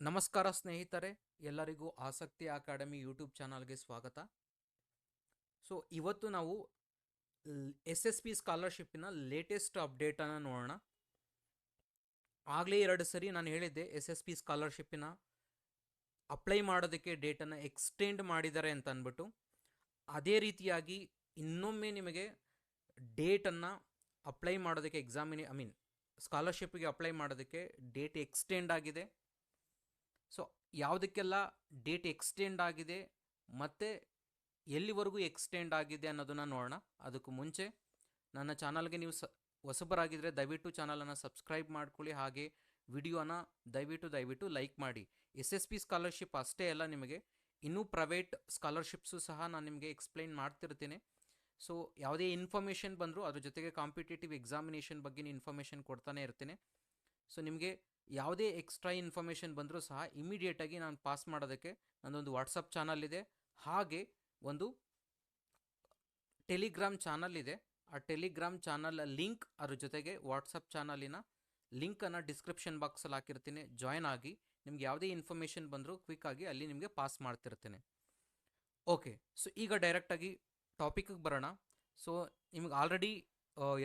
ನಮಸ್ಕಾರ ಸ್ನೇಹಿತರೆ, ಎಲ್ಲರಿಗೂ ಆಸಕ್ತಿ ಅಕಾಡೆಮಿ ಯೂಟ್ಯೂಬ್ ಚಾನಲ್ಗೆ ಸ್ವಾಗತ. ಸೊ ಇವತ್ತು ನಾವು ಎಸ್ ಎಸ್ ಪಿ ಸ್ಕಾಲರ್ಶಿಪ್ಪಿನ ಲೇಟೆಸ್ಟ್ ಅಪ್ಡೇಟನ್ನು ನೋಡೋಣ. ಆಗಲೇ 2 ಸರಿ ನಾನು ಹೇಳಿದ್ದೆ ಎಸ್ ಎಸ್ ಪಿ ಸ್ಕಾಲರ್ಶಿಪ್ಪಿನ ಅಪ್ಲೈ ಮಾಡೋದಕ್ಕೆ ಡೇಟನ್ನು ಎಕ್ಸ್ಟೆಂಡ್ ಮಾಡಿದ್ದಾರೆ ಅಂತ ಅಂದ್ಬಿಟ್ಟು. ಅದೇ ರೀತಿಯಾಗಿ ಇನ್ನೊಮ್ಮೆ ನಿಮಗೆ ಡೇಟನ್ನು ಅಪ್ಲೈ ಮಾಡೋದಕ್ಕೆ ಸ್ಕಾಲರ್ಶಿಪ್ಪಿಗೆ ಅಪ್ಲೈ ಮಾಡೋದಕ್ಕೆ ಡೇಟ್ ಎಕ್ಸ್ಟೆಂಡ್ ಆಗಿದೆ. ಸೊ ಯಾವುದಕ್ಕೆಲ್ಲ ಡೇಟ್ ಎಕ್ಸ್ಟೆಂಡ್ ಆಗಿದೆ ಮತ್ತು ಎಲ್ಲಿವರೆಗೂ ಎಕ್ಸ್ಟೆಂಡ್ ಆಗಿದೆ ಅನ್ನೋದನ್ನು ನೋಡೋಣ. ಅದಕ್ಕೂ ಮುಂಚೆ ನನ್ನ ಚಾನಲ್ಗೆ ನೀವು ಹೊಸಬರಾಗಿದ್ದರೆ ದಯವಿಟ್ಟು ಚಾನಲನ್ನು ಸಬ್ಸ್ಕ್ರೈಬ್ ಮಾಡ್ಕೊಳ್ಳಿ, ಹಾಗೆ ವಿಡಿಯೋನ ದಯವಿಟ್ಟು ಲೈಕ್ ಮಾಡಿ. ಎಸ್ ಎಸ್ ಪಿ ಸ್ಕಾಲರ್ಶಿಪ್ ಅಷ್ಟೇ ಅಲ್ಲ, ನಿಮಗೆ ಇನ್ನೂ ಪ್ರೈವೇಟ್ ಸ್ಕಾಲರ್ಶಿಪ್ಸು ಸಹ ನಾನು ನಿಮಗೆ ಎಕ್ಸ್ಪ್ಲೈನ್ ಮಾಡ್ತಿರ್ತೀನಿ. ಸೊ ಯಾವುದೇ ಇನ್ಫಾರ್ಮೇಷನ್ ಬಂದರೂ ಅದ್ರ ಜೊತೆಗೆ ಕಾಂಪಿಟೇಟಿವ್ ಎಕ್ಸಾಮಿನೇಷನ್ ಬಗ್ಗೆ ಇನ್ಫಾರ್ಮೇಷನ್ ಕೊಡ್ತಾನೆ ಇರ್ತೀನಿ. ಸೊ ನಿಮಗೆ ಯಾವುದೇ ಎಕ್ಸ್ಟ್ರಾ ಇನ್ಫಾರ್ಮೇಷನ್ ಬಂದರೂ ಸಹ ಇಮಿಡಿಯೇಟಾಗಿ ನಾನು ಪಾಸ್ ಮಾಡೋದಕ್ಕೆ ನನ್ನದೊಂದು ವಾಟ್ಸಪ್ ಚಾನಲ್ ಇದೆ, ಹಾಗೆ ಒಂದು ಟೆಲಿಗ್ರಾಮ್ ಚಾನಲ್ ಇದೆ. ಆ ಟೆಲಿಗ್ರಾಮ್ ಚಾನಲ್ ಲಿಂಕ್, ಅದ್ರ ಜೊತೆಗೆ ವಾಟ್ಸಪ್ ಚಾನಲಿನ ಲಿಂಕನ್ನು ಡಿಸ್ಕ್ರಿಪ್ಷನ್ ಬಾಕ್ಸಲ್ಲಿ ಹಾಕಿರ್ತೀನಿ. ಜಾಯ್ನ್ ಆಗಿ ನಿಮ್ಗೆ ಯಾವುದೇ ಇನ್ಫಾರ್ಮೇಷನ್ ಬಂದರೂ ಕ್ವಿಕ್ಕಾಗಿ ಅಲ್ಲಿ ನಿಮಗೆ ಪಾಸ್ ಮಾಡ್ತಿರ್ತೀನಿ. ಓಕೆ, ಸೊ ಈಗ ಡೈರೆಕ್ಟಾಗಿ ಟಾಪಿಕ್ಗೆ ಬರೋಣ. ಸೊ ನಿಮ್ಗೆ ಆಲ್ರೆಡಿ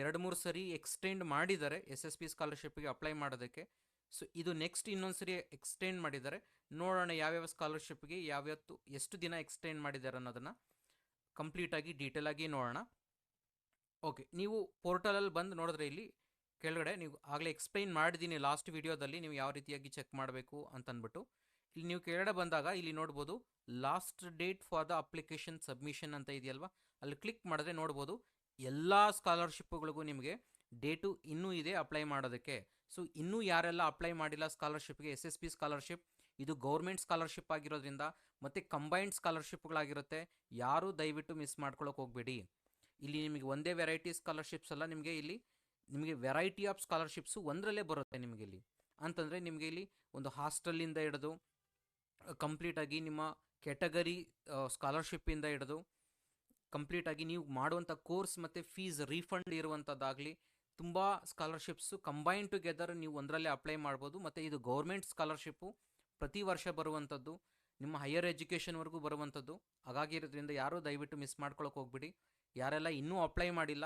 2-3 ಸರಿ ಎಕ್ಸ್ಟೆಂಡ್ ಮಾಡಿದ್ದಾರೆ ಎಸ್ ಎಸ್ ಪಿ ಸ್ಕಾಲರ್ಶಿಪ್ಗೆ ಅಪ್ಲೈ ಮಾಡೋದಕ್ಕೆ. ಸೊ ಇದು ನೆಕ್ಸ್ಟ್ ಇನ್ನೊಂದು ಸರಿ ಎಕ್ಸ್ಟೆಂಡ್ ಮಾಡಿದ್ದಾರೆ. ನೋಡೋಣ ಯಾವ್ಯಾವ ಸ್ಕಾಲರ್ಶಿಪ್ಗೆ ಎಷ್ಟು ದಿನ ಎಕ್ಸ್ಟೆಂಡ್ ಮಾಡಿದ್ದಾರೆ ಅನ್ನೋದನ್ನು ಕಂಪ್ಲೀಟಾಗಿ ಡೀಟೇಲಾಗಿ ನೋಡೋಣ. ಓಕೆ, ನೀವು ಪೋರ್ಟಲಲ್ಲಿ ಬಂದು ನೋಡಿದ್ರೆ ಇಲ್ಲಿ ಕೆಳಗಡೆ ನೀವು ಆಗಲೇ ಎಕ್ಸ್ಪ್ಲೈನ್ ಮಾಡಿದ್ದೀನಿ ಲಾಸ್ಟ್ ವಿಡಿಯೋದಲ್ಲಿ, ನೀವು ಯಾವ ರೀತಿಯಾಗಿ ಚೆಕ್ ಮಾಡಬೇಕು ಅಂತಂದ್ಬಿಟ್ಟು. ಇಲ್ಲಿ ನೀವು ಕೆಳಗಡೆ ಬಂದಾಗ ಇಲ್ಲಿ ನೋಡ್ಬೋದು last date for the application submission ಅಂತ ಇದೆಯಲ್ವಾ, ಅಲ್ಲಿ ಕ್ಲಿಕ್ ಮಾಡಿದ್ರೆ ನೋಡ್ಬೋದು ಎಲ್ಲ ಸ್ಕಾಲರ್ಶಿಪ್ಗಳಿಗೂ ನಿಮಗೆ ಡೇಟು ಇನ್ನೂ ಇದೆ ಅಪ್ಲೈ ಮಾಡೋದಕ್ಕೆ. ಸೊ ಇನ್ನೂ ಯಾರೆಲ್ಲ ಅಪ್ಲೈ ಮಾಡಿಲ್ಲ ಸ್ಕಾಲರ್ಶಿಪ್ಗೆ, ಎಸ್ ಎಸ್ ಪಿ ಸ್ಕಾಲರ್ಶಿಪ್ ಇದು ಗೌರ್ಮೆಂಟ್ ಸ್ಕಾಲರ್ಶಿಪ್ ಆಗಿರೋದ್ರಿಂದ ಮತ್ತು ಕಂಬೈನ್ಡ್ ಸ್ಕಾಲರ್ಶಿಪ್ಗಳಾಗಿರುತ್ತೆ, ಯಾರೂ ದಯವಿಟ್ಟು ಮಿಸ್ ಮಾಡ್ಕೊಳ್ಳೋಕೆ ಹೋಗಬೇಡಿ. ಇಲ್ಲಿ ನಿಮಗೆ ಒಂದೇ ವೆರೈಟಿ ಸ್ಕಾಲರ್ಶಿಪ್ಸ್ ಅಲ್ಲ, ನಿಮಗೆ ವೆರೈಟಿ ಆಫ್ ಸ್ಕಾಲರ್ಶಿಪ್ಸು ಒಂದರಲ್ಲೇ ಬರುತ್ತೆ. ನಿಮಗೆ ಇಲ್ಲಿ ಅಂತಂದರೆ ನಿಮಗೆ ಇಲ್ಲಿ ಒಂದು ಹಾಸ್ಟೆಲಿಂದ ಹಿಡಿದು ಕಂಪ್ಲೀಟಾಗಿ ನಿಮ್ಮ ಕ್ಯಾಟಗರಿ ಸ್ಕಾಲರ್ಶಿಪ್ಪಿಂದ ಹಿಡಿದು ಕಂಪ್ಲೀಟಾಗಿ ನೀವು ಮಾಡುವಂಥ ಕೋರ್ಸ್ ಮತ್ತು ಫೀಸ್ ರೀಫಂಡ್ ಇರುವಂಥದ್ದಾಗಲಿ ತುಂಬ ಸ್ಕಾಲರ್ಶಿಪ್ಸು ಕಂಬೈನ್ ಟುಗೆದರ್ ನೀವು ಒಂದರಲ್ಲೇ ಅಪ್ಲೈ ಮಾಡ್ಬೋದು. ಮತ್ತು ಇದು ಗೌರ್ಮೆಂಟ್ ಸ್ಕಾಲರ್ಶಿಪ್ಪು ಪ್ರತಿ ವರ್ಷ ಬರುವಂಥದ್ದು, ನಿಮ್ಮ ಹೈಯರ್ ಎಜುಕೇಷನ್ವರೆಗೂ ಬರುವಂಥದ್ದು. ಹಾಗಾಗಿರೋದ್ರಿಂದ ಯಾರೂ ದಯವಿಟ್ಟು ಮಿಸ್ ಮಾಡ್ಕೊಳ್ಳೋಕೆ ಹೋಗ್ಬಿಡಿ. ಯಾರೆಲ್ಲ ಇನ್ನೂ ಅಪ್ಲೈ ಮಾಡಿಲ್ಲ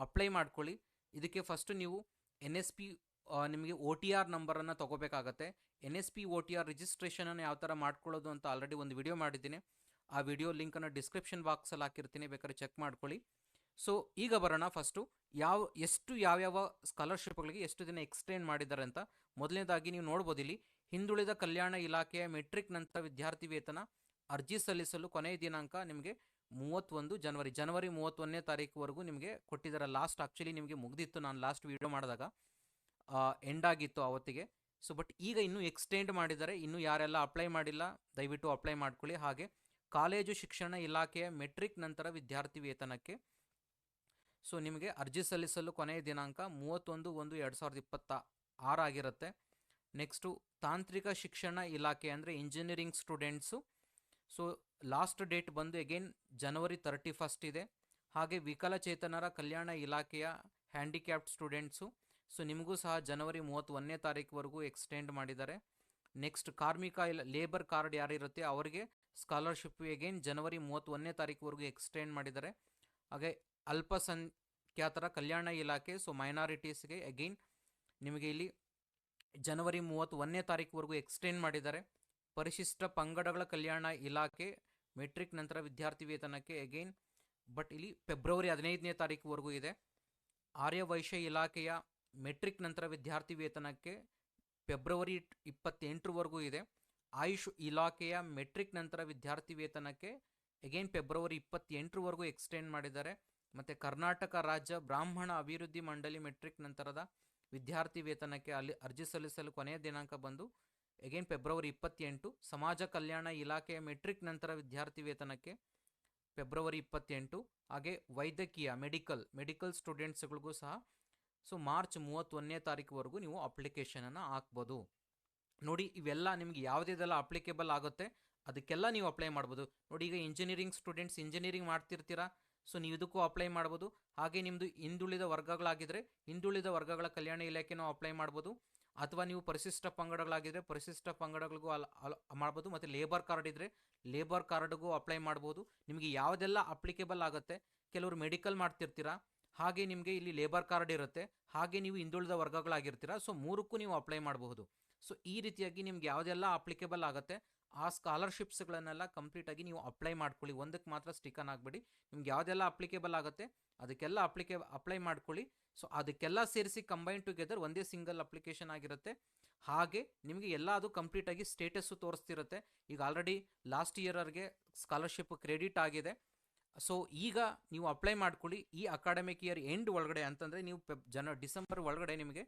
ಅಪ್ಲೈ ಮಾಡ್ಕೊಳ್ಳಿ. ಇದಕ್ಕೆ ಫಸ್ಟು ನೀವು NSP ನಿಮಗೆ OTR ನಂಬರನ್ನು ತೊಗೋಬೇಕಾಗತ್ತೆ. NSP OTR ರಿಜಿಸ್ಟ್ರೇಷನನ್ನು ಯಾವ ಥರ ಮಾಡ್ಕೊಳ್ಳೋದು ಅಂತ ಆಲ್ರೆಡಿ ಒಂದು ವಿಡಿಯೋ ಮಾಡಿದ್ದೀನಿ. ಆ ವಿಡಿಯೋ ಲಿಂಕನ್ನು ಡಿಸ್ಕ್ರಿಪ್ಷನ್ ಬಾಕ್ಸಲ್ಲಿ ಹಾಕಿರ್ತೀನಿ, ಬೇಕಾದ್ರೆ ಚೆಕ್ ಮಾಡ್ಕೊಳ್ಳಿ. ಸೊ ಈಗ ಬರೋಣ ಫಸ್ಟು ಯಾವ್ಯಾವ ಸ್ಕಾಲರ್ಶಿಪ್ಗಳಿಗೆ ಎಷ್ಟು ದಿನ ಎಕ್ಸ್ಟೆಂಡ್ ಮಾಡಿದ್ದಾರೆ ಅಂತ. ಮೊದಲನೇದಾಗಿ ನೀವು ನೋಡ್ಬೋದು ಇಲ್ಲಿ ಹಿಂದುಳಿದ ಕಲ್ಯಾಣ ಇಲಾಖೆಯ ಮೆಟ್ರಿಕ್ ನಂತರ ವಿದ್ಯಾರ್ಥಿ ವೇತನ ಅರ್ಜಿ ಸಲ್ಲಿಸಲು ಕೊನೆಯ ದಿನಾಂಕ ನಿಮಗೆ 31 ಜನವರಿ 31ನೇ ತಾರೀಕುವರೆಗೂ ನಿಮಗೆ ಕೊಟ್ಟಿದ್ದಾರೆ. ಆಕ್ಚುಲಿ ನಿಮಗೆ ಮುಗ್ದಿತ್ತು, ನಾನು ಲಾಸ್ಟ್ ವಿಡಿಯೋ ಮಾಡಿದಾಗ ಎಂಡ್ ಆಗಿತ್ತು ಅವತ್ತಿಗೆ. ಸೊ ಬಟ್ ಈಗ ಇನ್ನೂ ಎಕ್ಸ್ಟೆಂಡ್ ಮಾಡಿದ್ದಾರೆ. ಇನ್ನೂ ಯಾರೆಲ್ಲ ಅಪ್ಲೈ ಮಾಡಿಲ್ಲ ದಯವಿಟ್ಟು ಅಪ್ಲೈ ಮಾಡ್ಕೊಳ್ಳಿ. ಹಾಗೆ ಕಾಲೇಜು ಶಿಕ್ಷಣ ಇಲಾಖೆಯ ಮೆಟ್ರಿಕ್ ನಂತರ ವಿದ್ಯಾರ್ಥಿ ವೇತನಕ್ಕೆ ಸೊ ನಿಮಗೆ ಅರ್ಜಿ ಸಲ್ಲಿಸಲು ಕೊನೆಯ ದಿನಾಂಕ 31/1/2026 ಆಗಿರುತ್ತೆ. ನೆಕ್ಸ್ಟು ತಾಂತ್ರಿಕ ಶಿಕ್ಷಣ ಇಲಾಖೆ ಅಂದರೆ engineering students, so last date ಬಂದು ಅಗೇನ್ ಜನವರಿ 31 ಇದೆ. ಹಾಗೆ ವಿಕಲಚೇತನರ ಕಲ್ಯಾಣ ಇಲಾಖೆಯ ಹ್ಯಾಂಡಿಕ್ಯಾಪ್ಡ್ ಸ್ಟೂಡೆಂಟ್ಸು, ಸೊ ನಿಮಗೂ ಸಹ ಜನವರಿ 31ನೇ ತಾರೀಕುವರೆಗೂ ಎಕ್ಸ್ಟೆಂಡ್ ಮಾಡಿದ್ದಾರೆ. ನೆಕ್ಸ್ಟ್ ಕಾರ್ಮಿಕ ಲೇಬರ್ ಕಾರ್ಡ್ ಯಾರಿರುತ್ತೆ ಅವರಿಗೆ ಸ್ಕಾಲರ್ಶಿಪ್ ಅಗೇನ್ ಜನವರಿ 31ನೇ ತಾರೀಕುವರೆಗೂ ಎಕ್ಸ್ಟೆಂಡ್ ಮಾಡಿದ್ದಾರೆ. ಹಾಗೆ ಅಲ್ಪಸಂಖ್ಯಾತರ ಕಲ್ಯಾಣ ಇಲಾಖೆ, ಸೊ ಮೈನಾರಿಟೀಸ್ಗೆ ಅಗೈನ್ ನಿಮಗೆ ಇಲ್ಲಿ ಜನವರಿ 31ನೇ ತಾರೀಕುವರೆಗೂ ಎಕ್ಸ್ಟೆಂಡ್ ಮಾಡಿದ್ದಾರೆ. ಪರಿಶಿಷ್ಟ ಪಂಗಡಗಳ ಕಲ್ಯಾಣ ಇಲಾಖೆ ಮೆಟ್ರಿಕ್ ನಂತರ ವಿದ್ಯಾರ್ಥಿ ವೇತನಕ್ಕೆ ಅಗೈನ್ ಬಟ್ ಇಲ್ಲಿ ಫೆಬ್ರವರಿ 15ನೇ ತಾರೀಕುವರೆಗೂ ಇದೆ. ಆರ್ಯವೈಶ್ಯ ಇಲಾಖೆಯ ಮೆಟ್ರಿಕ್ ನಂತರ ವಿದ್ಯಾರ್ಥಿ ವೇತನಕ್ಕೆ ಫೆಬ್ರವರಿ 28ರವರೆಗೂ ಇದೆ. ಆಯುಷ್ ಇಲಾಖೆಯ ಮೆಟ್ರಿಕ್ ನಂತರ ವಿದ್ಯಾರ್ಥಿ ವೇತನಕ್ಕೆ ಅಗೈನ್ ಫೆಬ್ರವರಿ 28ರವರೆಗೂ ಎಕ್ಸ್ಟೆಂಡ್ ಮಾಡಿದ್ದಾರೆ. ಮತ್ತು ಕರ್ನಾಟಕ ರಾಜ್ಯ ಬ್ರಾಹ್ಮಣ ಅಭಿವೃದ್ಧಿ ಮಂಡಳಿ ಮೆಟ್ರಿಕ್ ನಂತರದ ವಿದ್ಯಾರ್ಥಿ ವೇತನಕ್ಕೆ ಅಲ್ಲಿ ಅರ್ಜಿ ಸಲ್ಲಿಸಲು ಕೊನೆಯ ದಿನಾಂಕ ಬಂದು ಅಗೈನ್ ಫೆಬ್ರವರಿ 28. ಸಮಾಜ ಕಲ್ಯಾಣ ಇಲಾಖೆಯ ಮೆಟ್ರಿಕ್ ನಂತರ ವಿದ್ಯಾರ್ಥಿ ವೇತನಕ್ಕೆ ಫೆಬ್ರವರಿ 28. ಹಾಗೆ ವೈದ್ಯಕೀಯ ಮೆಡಿಕಲ್ ಸ್ಟೂಡೆಂಟ್ಸ್ಗಳಿಗೂ ಸಹ ಸೊ ಮಾರ್ಚ್ 31ನೇ ತಾರೀಕುವರೆಗೂ ನೀವು ಅಪ್ಲಿಕೇಶನನ್ನು ಹಾಕ್ಬೋದು. ನೋಡಿ, ಇವೆಲ್ಲ ನಿಮಗೆ ಯಾವುದೆಲ್ಲ ಅಪ್ಲಿಕೇಬಲ್ ಆಗುತ್ತೆ ಅದಕ್ಕೆಲ್ಲ ನೀವು ಅಪ್ಲೈ ಮಾಡ್ಬೋದು. ನೋಡಿ, ಈಗ ಇಂಜಿನಿಯರಿಂಗ್ ಸ್ಟೂಡೆಂಟ್ಸ್ ಇಂಜಿನಿಯರಿಂಗ್ ಮಾಡ್ತಿರ್ತೀರಾ, ಸೊ ನೀವು ಇದಕ್ಕೂ ಅಪ್ಲೈ ಮಾಡ್ಬೋದು. ಹಾಗೆ ನಿಮ್ಮದು ಹಿಂದುಳಿದ ವರ್ಗಗಳಾಗಿದ್ದರೆ ಹಿಂದುಳಿದ ವರ್ಗಗಳ ಕಲ್ಯಾಣ ಇಲಾಖೆನೂ ಅಪ್ಲೈ ಮಾಡ್ಬೋದು. ಅಥವಾ ನೀವು ಪರಿಶಿಷ್ಟ ಪಂಗಡಗಳಾಗಿದ್ದರೆ ಪರಿಶಿಷ್ಟ ಪಂಗಡಗಳಿಗೂ ಮಾಡ್ಬೋದು, ಮತ್ತು ಲೇಬರ್ ಕಾರ್ಡ್ ಇದ್ದರೆ ಲೇಬರ್ ಕಾರ್ಡ್ಗೂ ಅಪ್ಲೈ ಮಾಡ್ಬೋದು. ನಿಮಗೆ ಯಾವುದೆಲ್ಲ ಅಪ್ಲಿಕೇಬಲ್ ಆಗುತ್ತೆ, ಕೆಲವರು ಮೆಡಿಕಲ್ ಮಾಡ್ತಿರ್ತೀರಾ, ಹಾಗೆ ನಿಮಗೆ ಇಲ್ಲಿ ಲೇಬರ್ ಕಾರ್ಡ್ ಇರುತ್ತೆ, ಹಾಗೆ ನೀವು ಹಿಂದುಳಿದ ವರ್ಗಗಳಾಗಿರ್ತೀರಾ. ಸೊ ಮೂರಕ್ಕೂ ನೀವು ಅಪ್ಲೈ ಮಾಡಬಹುದು. ಸೊ ಈ ರೀತಿಯಾಗಿ ನಿಮ್ಗೆ ಯಾವುದೆಲ್ಲ ಅಪ್ಲಿಕೇಬಲ್ ಆಗುತ್ತೆ ಆ ಸ್ಕಾಲರ್ಶಿಪ್ಸ್ಗಳನ್ನೆಲ್ಲ ಕಂಪ್ಲೀಟಾಗಿ ನೀವು ಅಪ್ಲೈ ಮಾಡ್ಕೊಳ್ಳಿ. ಒಂದಕ್ಕೆ ಮಾತ್ರ ಸ್ಟಿಕನ್ ಆಗಬೇಡಿ. ನಿಮ್ಗೆ ಯಾವುದೆಲ್ಲ ಅಪ್ಲಿಕೇಬಲ್ ಆಗುತ್ತೆ ಅದಕ್ಕೆಲ್ಲ ಅಪ್ಲೈ ಮಾಡ್ಕೊಳ್ಳಿ. ಸೊ ಅದಕ್ಕೆಲ್ಲ ಸೇರಿಸಿ ಕಂಬೈನ್ ಟುಗೆದರ್ ಒಂದೇ ಸಿಂಗಲ್ ಅಪ್ಲಿಕೇಶನ್ ಆಗಿರುತ್ತೆ. ಹಾಗೆ ನಿಮಗೆ ಎಲ್ಲ ಅದು ಕಂಪ್ಲೀಟಾಗಿ ಸ್ಟೇಟಸ್ಸು ತೋರಿಸ್ತಿರುತ್ತೆ. ಈಗ ಆಲ್ರೆಡಿ ಲಾಸ್ಟ್ ಇಯರ್ಗೆ ಸ್ಕಾಲರ್ಶಿಪ್ ಕ್ರೆಡಿಟ್ ಆಗಿದೆ. ಸೊ ಈಗ ನೀವು ಅಪ್ಲೈ ಮಾಡ್ಕೊಳ್ಳಿ ಈ ಅಕಾಡೆಮಿಕ್ ಇಯರ್ ಎಂಡ್ ಒಳಗಡೆ, ಅಂತಂದರೆ ನೀವು ಡಿಸೆಂಬರ್ ಒಳಗಡೆ ನಿಮಗೆ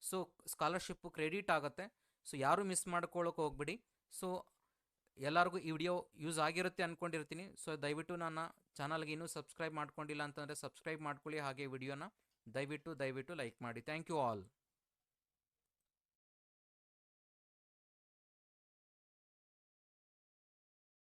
ಸೊ ಸ್ಕಾಲರ್ಶಿಪ್ಪು ಕ್ರೆಡಿಟ್ ಆಗುತ್ತೆ. ಸೊ ಯಾರೂ ಮಿಸ್ ಮಾಡ್ಕೊಳ್ಳೋಕೆ ಹೋಗ್ಬಿಡಿ. ಸೊ ಎಲ್ಲರಿಗೂ ಈ ವಿಡಿಯೋ ಯೂಸ್ ಆಗಿರುತ್ತೆ ಅಂದ್ಕೊಂಡಿರ್ತೀನಿ. ಸೊ ದಯವಿಟ್ಟು ನನ್ನ ಚಾನಲ್ಗೆ ಇನ್ನೂ ಸಬ್ಸ್ಕ್ರೈಬ್ ಮಾಡ್ಕೊಂಡಿಲ್ಲ ಅಂತಂದರೆ ಸಬ್ಸ್ಕ್ರೈಬ್ ಮಾಡ್ಕೊಳ್ಳಿ. ಹಾಗೆ ವಿಡಿಯೋನ ದಯವಿಟ್ಟು ಲೈಕ್ ಮಾಡಿ. Thank you all.